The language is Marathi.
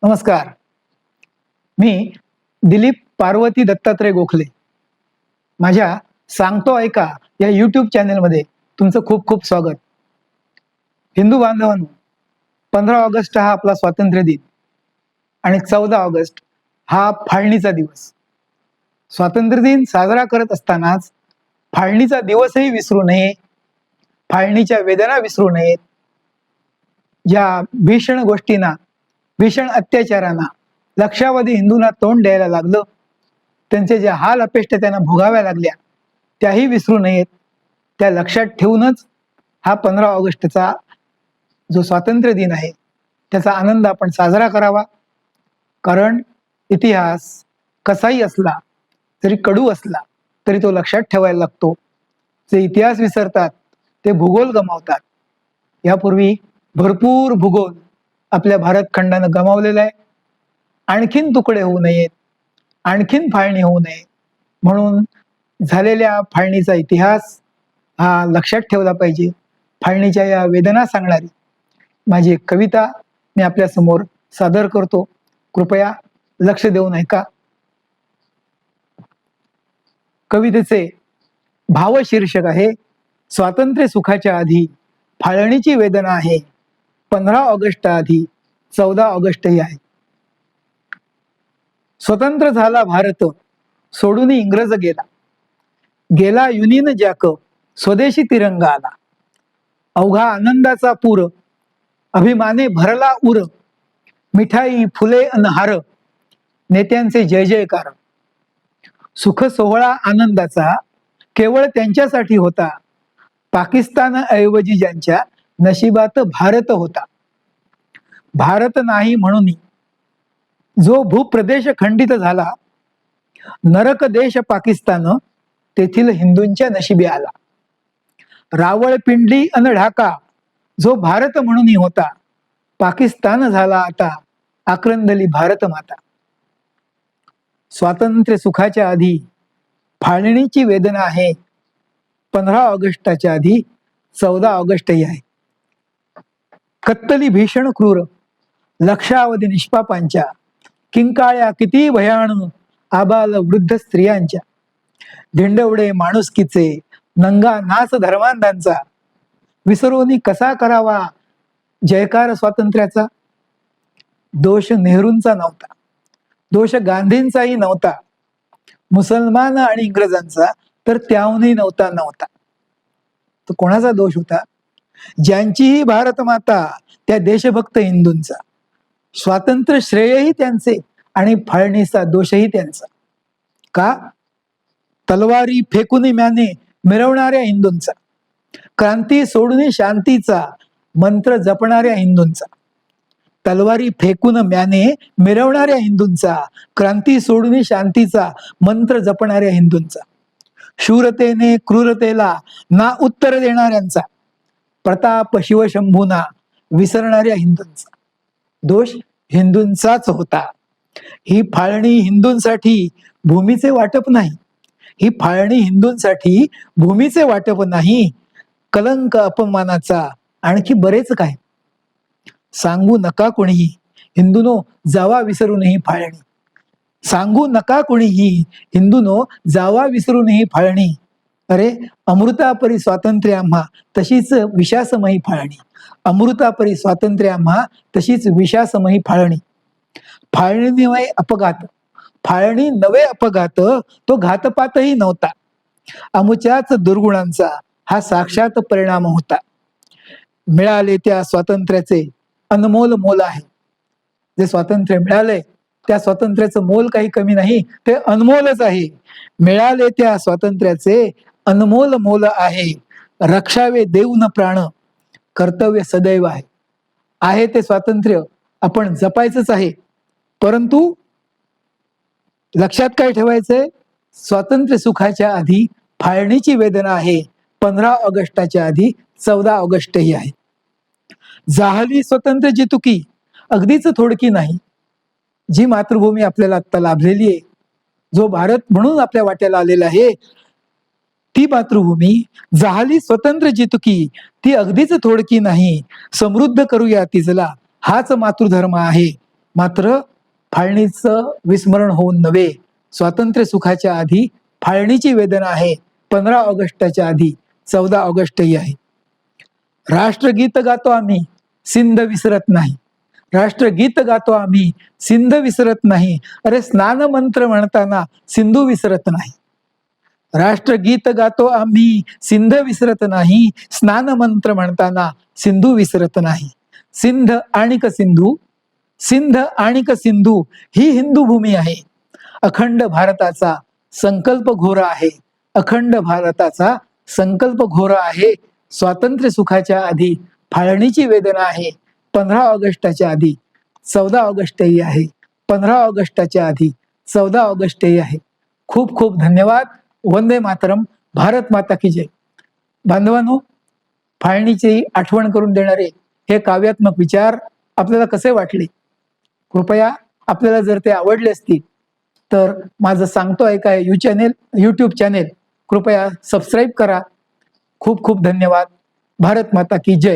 नमस्कार. मी दिलीप पार्वती दत्तात्रय गोखले. माझ्या सांगतो ऐका या यूट्यूब चॅनेलमध्ये तुमचं खूप खूप स्वागत. हिंदू बांधवांनो, 15 ऑगस्ट हा आपला स्वातंत्र्य दिन आणि 14 ऑगस्ट हा फाळणीचा दिवस. स्वातंत्र्य दिन साजरा करत असतानाच फाळणीचा दिवसही विसरू नये, फाळणीच्या वेदना विसरू नयेत. या भीषण गोष्टींना, भीषण अत्याचारांना लक्षावधी हिंदूंना तोंड द्यायला लागलं, त्यांचे जे हाल अपेष्ट त्यांना भोगाव्या लागल्या त्याही विसरू नयेत. त्या लक्षात ठेवूनच हा 15 ऑगस्टचा जो स्वातंत्र्य दिन आहे त्याचा आनंद आपण साजरा करावा. कारण इतिहास कसाही असला, जरी कडू असला तरी तो लक्षात ठेवायला लागतो. जे इतिहास विसरतात ते भूगोल गमावतात. यापूर्वी भरपूर भूगोल आपल्या भारत खंडानं गमावलेला आहे. आणखीन तुकडे होऊ नयेत, आणखीन फाळणी होऊ नये म्हणून झालेल्या फाळणीचा इतिहास हा लक्षात ठेवला पाहिजे. फाळणीच्या या वेदना सांगणारी माझी एक कविता मी आपल्या समोर सादर करतो. कृपया लक्ष देऊन ऐका. कवितेचे भावशीर्षक आहे, स्वातंत्र्य सुखाच्या आधी फाळणीची वेदना आहे. 15 ऑगस्ट आधी 14 ऑगस्टही आहे. स्वतंत्र झाला भारत, सोडून इंग्रज गेला. गेला युनियन जॅक, स्वदेशी तिरंगा आला. अवघा आनंदाचा पूर, अभिमाने भरला उर. मिठाई, फुले अन हार, नेत्यांचे जय जयकार. सुख सोहळा आनंदाचा केवळ त्यांच्यासाठी होता. पाकिस्तान ऐवजी ज्यांच्या नशिबात भारत होता. भारत नाही म्हणून जो भूप्रदेश खंडित झाला, नरक देश पाकिस्तान तेथील हिंदूंच्या नशिबी आला. रावळपिंडी अन ढाका जो भारत म्हणून होता, पाकिस्तान झाला आता आक्रंदली भारत माता. स्वातंत्र्य सुखाच्या आधी फाळणीची वेदना आहे. 15 ऑगस्टच्या आधी 14 ऑगस्टही आहे. कत्तली भीषण क्रूर, लक्षावधी निष्पापांच्या. किंकाळ्या किती भयाण, आबाल वृद्ध स्त्रियांच्या. धिंडवडे माणुसकीचे, नंगा नाच धर्मांधांचा. विसरोनी कसा करावा जयकार स्वातंत्र्याचा. दोष नेहरूंचा नव्हता, दोष गांधींचाही नव्हता. मुसलमान आणि इंग्रजांचा तर त्याहूनही नव्हता. तो कोणाचा दोष होता? ज्यांचीही भारत माता त्या देशभक्त हिंदूंचा. स्वातंत्र्य श्रेयही त्यांचे आणि फाळणीचा दोषही त्यांचा. का? तलवारी फेकून म्याने मिरवणाऱ्या हिंदूंचा. क्रांती सोडून शांतीचा मंत्र जपणाऱ्या हिंदूंचा. तलवारी फेकून म्याने मिरवणाऱ्या हिंदूंचा, क्रांती सोडून शांतीचा मंत्र जपणाऱ्या हिंदूंचा. शूरतेने क्रूरतेला ना उत्तर देणाऱ्यांचा. प्रताप शिवशंभूना विसरणाऱ्या हिंदूंचा. दोष हिंदूंचाच होता. ही फाळणी हिंदूंसाठी भूमीचे वाटप नाही. ही फाळणी हिंदूंसाठी भूमीचे वाटप नाही, कलंक अपमानाचा आणखी बरेच काय. सांगू नका कोणीही हिंदूनो जावा विसरून ही फाळणी. सांगू नका कोणीही हिंदूनो जावा विसरून ही फाळणी. अरे अमृतापरी स्वातंत्र्य आम्हा तशीच विषासमयी फाळणी. अमृतापरी स्वातंत्र्य आम्हा तशीच विषासमयी फाळणी. फाळणीमुळे अपघात, फाळणी नवे अपघात, तो घातपातही नव्हता. अमुच्याच दुर्गुणांचा हा साक्षात परिणाम होता. मिळाले त्या स्वातंत्र्याचे अनमोल मोल आहे. जे स्वातंत्र्य मिळाले त्या स्वातंत्र्याचं मोल काही कमी नाही, ते अनमोलच आहे. मिळाले त्या स्वातंत्र्याचे अनमोल मोल आहे. रक्षावे देऊन प्राण, कर्तव्य सदैव आहे. आहे ते स्वातंत्र्य आपण जपायचंच आहे. परंतु लक्षात काय ठेवायचंय? स्वातंत्र्य सुखाच्या आधी फाळणीची वेदना आहे. 15 ऑगस्टच्या आधी 14 ऑगस्टही आहे. जाहली स्वतंत्र जितुकी, अगदीच थोडकी नाही. जी मातृभूमी आपल्याला आता लाभलेली आहे, जो भारत म्हणून आपल्या वाट्याला आलेला आहे, ती मातृभूमी जाहली स्वतंत्र जितुकी, ती अगदीच थोडकी नाही. समृद्ध करूया तिजला, हाच मातृधर्म आहे. मात्र फाळणीचं विस्मरण होऊन नव्हे, स्वातंत्र्य सुखाच्या आधी फाळणीची वेदना आहे, 15 ऑगस्टच्या आधी 14 ऑगस्टही आहे. राष्ट्रगीत गातो आम्ही, सिंध विसरत नाही. राष्ट्रगीत गातो आम्ही, सिंध विसरत नाही. अरे स्नान मंत्र म्हणताना सिंधू विसरत नाही. राष्ट्रगीत गातो आम्ही, सिंध विसरत नाही. स्नान मंत्र म्हणताना सिंधू विसरत नाही. सिंध आणिक सिंधू, सिंध आणिक सिंधू ही हिंदू भूमी आहे. अखंड भारताचा संकल्प घोर आहे. अखंड भारताचा संकल्प घोर आहे. स्वातंत्र्य सुखाच्या आधी फाळणीची वेदना आहे. 15 ऑगस्टच्या आधी 14 ऑगस्टही आहे. 15 ऑगस्टच्या आधी 14 ऑगस्टही आहे. खूप खूप धन्यवाद. वंदे मातरम. भारत माता की जय. बांधवांनो, फाळणीची आठवण करून देणारे हे काव्यात्मक विचार आपल्याला कसे वाटले? कृपया आपल्याला जर ते आवडले असतील तर माझं सांगतो ऐका यूट्यूब चॅनेल कृपया सबस्क्राईब करा. खूप खूप धन्यवाद. भारत माता की जय.